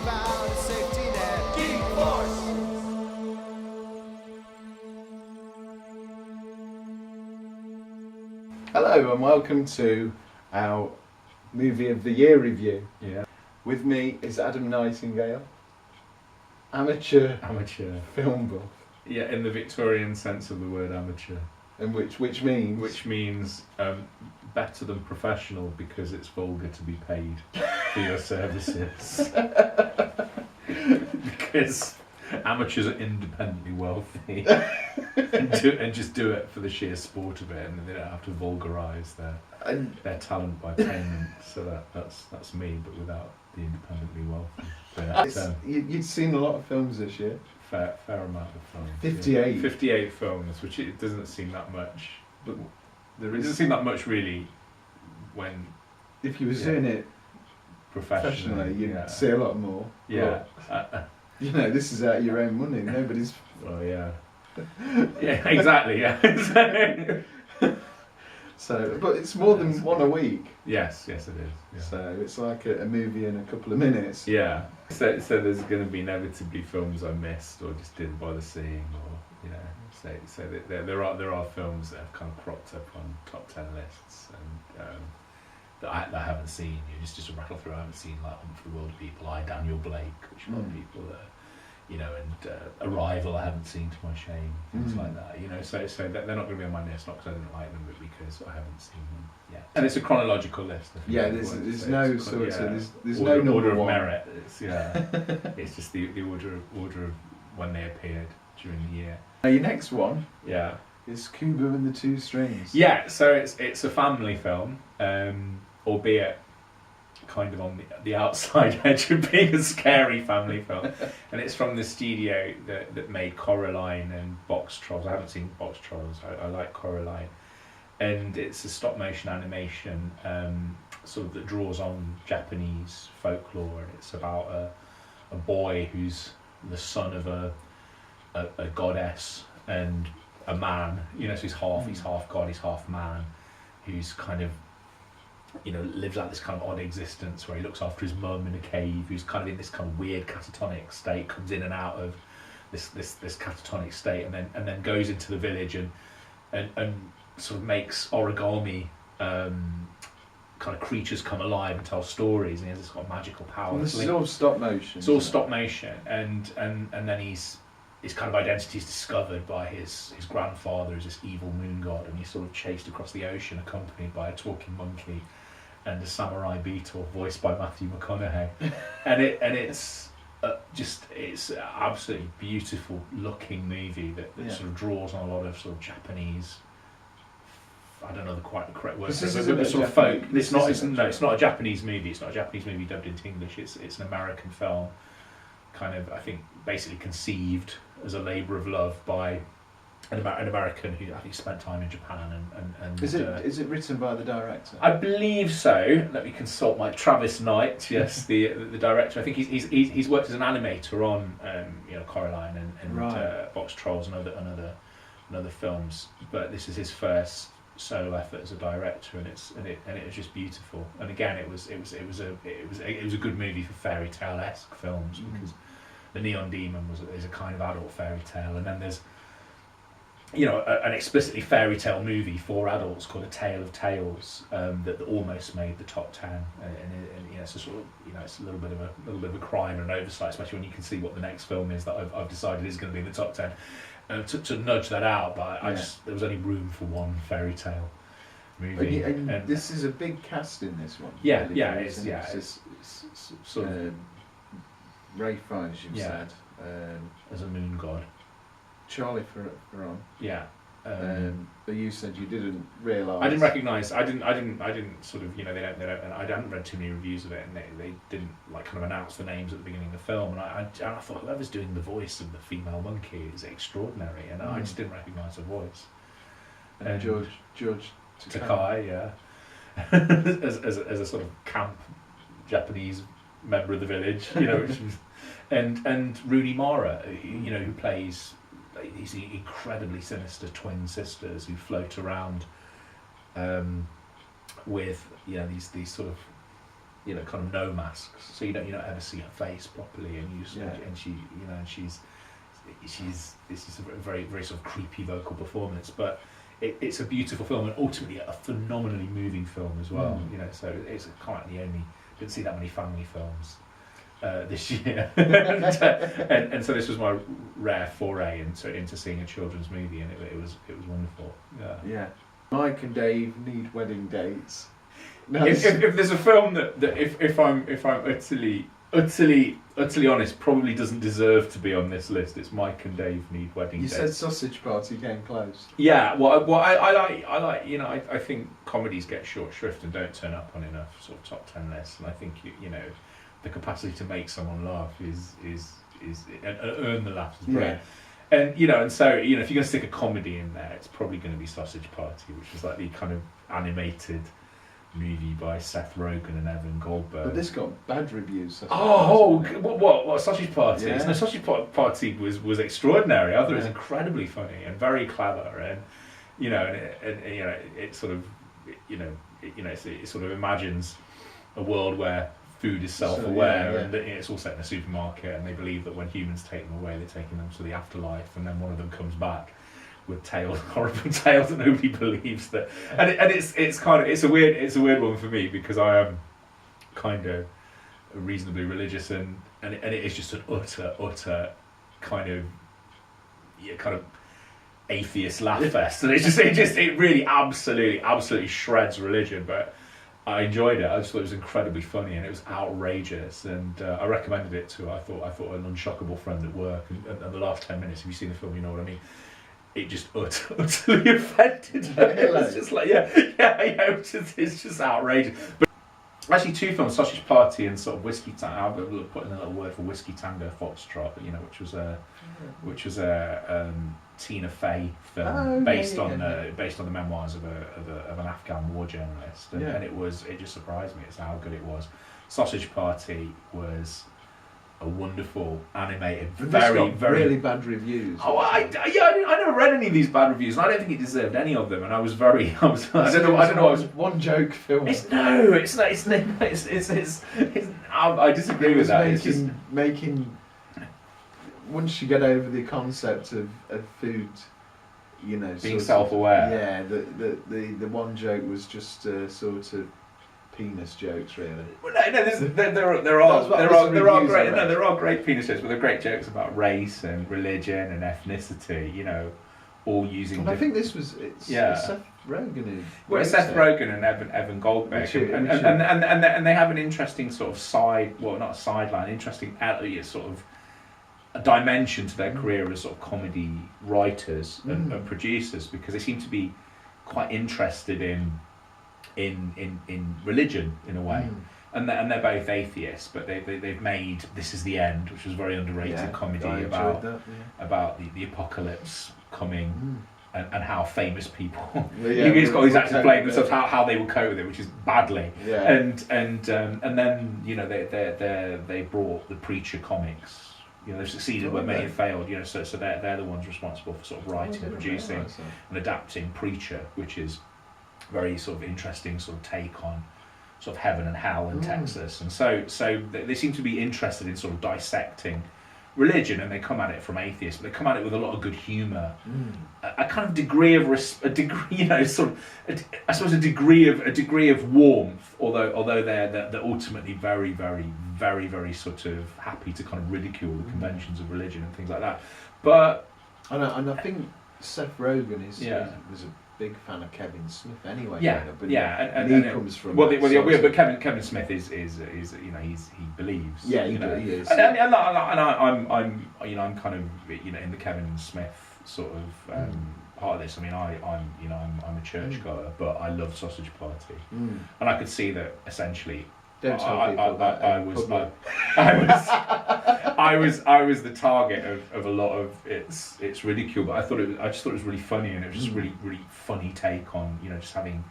found a safety net. Geek Force! Hello and welcome to our Movie of the Year review. Yeah. With me is Adam Nightingale, amateur film buff. Yeah, in the Victorian sense of the word amateur. And which means? Which means better than professional because it's vulgar to be paid for your services. Because amateurs are independently wealthy and just do it for the sheer sport of it, and they don't have to vulgarise their talent by payment. So that's me, but without the independently wealthy. But, you'd seen a lot of films this year. Fair amount of films. 58. Yeah. 58 films, which it doesn't seem that much. But it doesn't seem that much really when... If you were doing it professionally, you'd see a lot more. Yeah. You know, this is out of your own money. Nobody's... Well, yeah. Yeah, exactly, yeah. So, but it's more than one a week. Yes, it is. Yeah. So it's like a movie in a couple of minutes. Yeah. So there's going to be inevitably films I missed or just didn't bother seeing, or so there are films that have kind of cropped up on top 10 lists and that I haven't seen. Just to rattle through, I haven't seen like Hunt for the World People, Daniel Blake, which a lot of people and Arrival I haven't seen to my shame, things like that. So they're not going to be on my list, not because I didn't like them, but because I haven't seen them yet. And it's a chronological list. Yeah, there's no sort of there's no order of one. merit. It's just the order of when they appeared during the year. Now your next one, yeah, is Kubo and the Two Strings. Yeah, so it's a family film, albeit kind of on the outside edge of being a scary family film, and it's from the studio that made Coraline and Box Trolls. I haven't seen Box Trolls. I like Coraline, and it's a stop motion animation sort of that draws on Japanese folklore, and it's about a boy who's the son of a goddess and a man. So he's half god, he's half man, who's kind of lives out this kind of odd existence where he looks after his mum in a cave, who's kind of in this kind of weird catatonic state, comes in and out of this catatonic state, and then goes into the village and sort of makes origami kind of creatures come alive and tell stories, and he has this kind of magical power. And this is all stop motion. It's all stop motion, and then his kind of identity is discovered by his grandfather as this evil moon god, and he's sort of chased across the ocean accompanied by a talking monkey and a samurai beetle voiced by Matthew McConaughey. and it's it's an absolutely beautiful looking movie that sort of draws on a lot of sort of Japanese, I don't know the correct word, this but sort of folk. It's not a Japanese movie. It's not a Japanese movie dubbed into English. It's an American film, kind of, I think, basically conceived as a labour of love by an American who I think spent time in Japan and is it written by the director? I believe so. Let me consult my Travis Knight. Yes, the director. I think he's worked as an animator on Coraline and Box Trolls and other films, but this is his first solo effort as a director, and it was just beautiful. And again, it was a good movie for fairy tale-esque films, because the Neon Demon is a kind of adult fairy tale, and then there's an explicitly fairy tale movie for adults called A Tale of Tales that almost made the top 10, and it's a sort of it's a little bit of a crime and an oversight, especially when you can see what the next film is that I've decided is going to be in the top 10. To nudge that out, but there was only room for one fairy tale movie. And this is a big cast in this one. It's sort of Ray Fiennes, you've said, as a moon god. Charlie Theron. Yeah. But you said you didn't realise. I didn't recognise. I didn't sort of they don't. And I hadn't read too many reviews of it, and they didn't like kind of announce the names at the beginning of the film. And I thought whoever's doing the voice of the female monkey is extraordinary, and I just didn't recognise her voice. And George Takei, yeah, as a sort of camp Japanese member of the village, which was, and Rooney Mara, who plays these incredibly sinister twin sisters who float around with these sort of you know, kind of no masks, so you don't ever see her face properly, and and she, you know, and she's this is a very very sort of creepy vocal performance, but it's a beautiful film and ultimately a phenomenally moving film as well. You know, so it's kind of the only, didn't see that many family films this year, and so this was my rare foray into seeing a children's movie, and it was wonderful. Yeah. Mike and Dave need wedding dates. No, If there's a film that if I'm utterly honest, probably doesn't deserve to be on this list, it's Mike and Dave Need Wedding you Dates. said Sausage Party came close. Yeah, well, I like, you know, I think comedies get short shrift and don't turn up on enough sort of top 10 lists, and I think you know, the capacity to make someone laugh is and earn the laughs is brilliant. And you know, and so, you know, if you're going to stick a comedy in there, it's probably going to be Sausage Party, which is like the kind of animated movie by Seth Rogen and Evan Goldberg. But this got bad reviews. What Sausage Party? Yeah. No, Sausage Party was extraordinary. I thought it was incredibly funny and very clever, and you know, and you know, it sort of, you know, it sort of imagines a world where food is self-aware, and it's all set in a supermarket, and they believe that when humans take them away, they're taking them to the afterlife, and then one of them comes back with tales, horrible tales that nobody believes that, and it's kind of, it's a weird one for me, because I am kind of reasonably religious, and it is just an utter kind of atheist laugh fest, and it really absolutely shreds religion, but I enjoyed it. I just thought it was incredibly funny, and it was outrageous, and I recommended it to, I thought an unshockable friend at work, and the last 10 minutes, if you've seen the film, you know what I mean. It just utterly offended her. It was just like, it's just outrageous. But actually, two films, Sausage Party and sort of Whiskey Tango. I'll put in a little word for Whiskey Tango Foxtrot, you know, which was a Tina Fey film based on the memoirs of an Afghan war journalist, and it just surprised me as to how good it was. Sausage Party was a wonderful animated, very really bad reviews. I never read any of these bad reviews, and I don't think it deserved any of them. And I don't know. One joke film. I disagree with that. Making once you get over the concept of food, you know, being self-aware. Yeah, the one joke was just sort of penis jokes, really. Well, there are great penis jokes, but there are great jokes about race and religion and ethnicity. You know, all using. And I think this was it's Seth Rogen. Well, Seth Rogen and Evan Goldberg, and they have an interesting sort of not a sideline, interesting sort of a dimension to their career as sort of comedy writers and producers, because they seem to be quite interested in religion in a way, and they're both atheists, but they've made This Is the End, which was a very underrated comedy about the apocalypse coming, and how famous people he's got these actors playing themselves, how they will cope with it, which is badly, and then, you know, they brought the Preacher comics. You know, they've succeeded where many have failed. You know, so they're the ones responsible for sort of writing, producing, and adapting Preacher, which is very sort of interesting sort of take on sort of heaven and hell in Texas, and so they seem to be interested in sort of dissecting religion, and they come at it from atheists, but they come at it with a lot of good humour, a kind of degree of I suppose a degree of warmth, although they're ultimately very very very very sort of happy to kind of ridicule the conventions of religion and things like that, but and I think Seth Rogen was a big fan of Kevin Smith anyway. And he comes from. But Kevin Smith is you know, he believes. Yeah, he is. And I'm kind of, you know, in the Kevin Smith sort of part of this. I mean, I'm a churchgoer, but I love Sausage Party, and I could see that essentially. Don't tell people that. I was the target of a lot of its ridicule, but I just thought it was really funny, and it was just really funny take on, you know, just having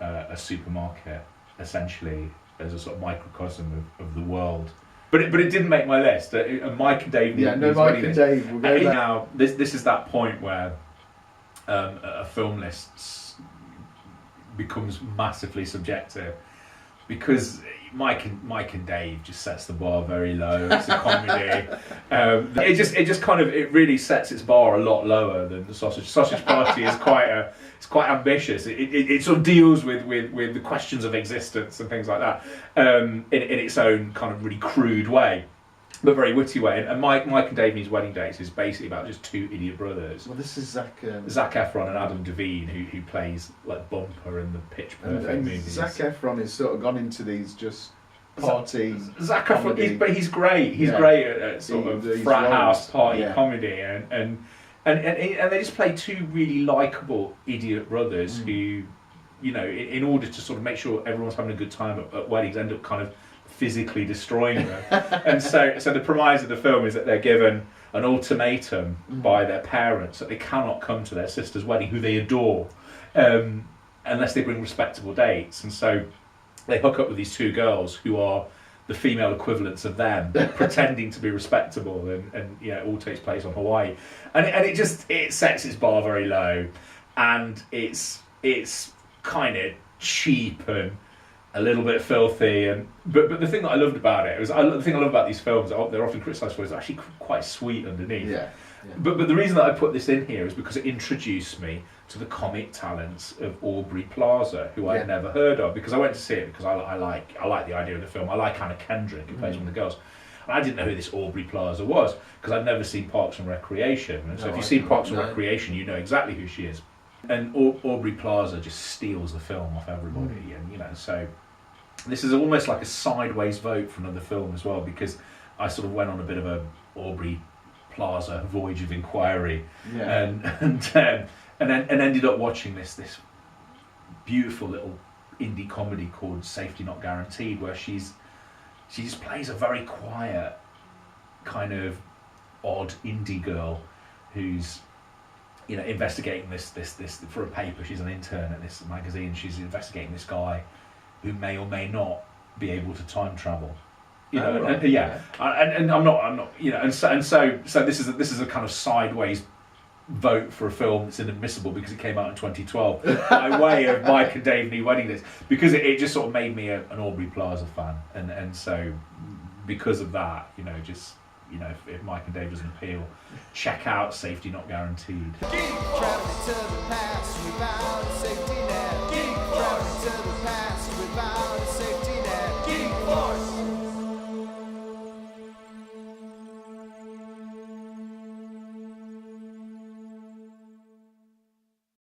a supermarket essentially as a sort of microcosm of the world. But it didn't make my list. Mike and Dave. Mike and Dave. We'll go back. Now this is that point where a film list becomes massively subjective, because Mike and Dave just sets the bar very low. It's a comedy. It just kind of, it really sets its bar a lot lower than the Sausage Party is it's quite ambitious. It sort of deals with the questions of existence and things like that in its own kind of really crude way, but very witty way. And Mike and Dave Needs Wedding Dates is basically about just two idiot brothers. Well, this is Zac Efron and Adam Devine, who plays like Bumper in the Pitch Perfect and movies. Zac Efron has sort of gone into these just party. Zac Efron, but he's great. He's great at sort of frat house party comedy, and they just play two really likable idiot brothers who, you know, in order to sort of make sure everyone's having a good time at weddings, end up kind of physically destroying them. And so the premise of the film is that they're given an ultimatum by their parents that they cannot come to their sister's wedding, who they adore, unless they bring respectable dates. And so they hook up with these two girls who are the female equivalents of them, pretending to be respectable, and you know, it all takes place on Hawaii, and it sets its bar very low, and it's kind of cheap and a little bit filthy, but the thing that I loved about it was the thing I love about these films, they're often criticised for, is actually quite sweet underneath. Yeah. But the reason that I put this in here is because it introduced me to the comic talents of Aubrey Plaza, who I'd never heard of, because I went to see it because I like the idea of the film. I like Anna Kendrick, who plays one of the girls. And I didn't know who this Aubrey Plaza was, because I'd never seen Parks and Recreation. And so if you've seen Parks and Recreation, you know exactly who she is. And Aubrey Plaza just steals the film off everybody. And, you know, so this is almost like a sideways vote for another film as well, because I sort of went on a bit of a Aubrey Plaza voyage of inquiry, and ended up watching this beautiful little indie comedy called Safety Not Guaranteed, where she just plays a very quiet, kind of odd indie girl who's, you know, investigating this for a paper. She's an intern at this magazine. She's investigating this guy who may or may not be able to time travel. You know, and I'm not, you know, and so this is a kind of sideways vote for a film that's inadmissible because it came out in 2012 by way of Mike and Dave Need Wedding Dates, because it just sort of made me an Aubrey Plaza fan, and so because of that, you know, just, you know, if Mike and Dave doesn't appeal, check out Safety Not Guaranteed. Traveling to the past, we found safety net.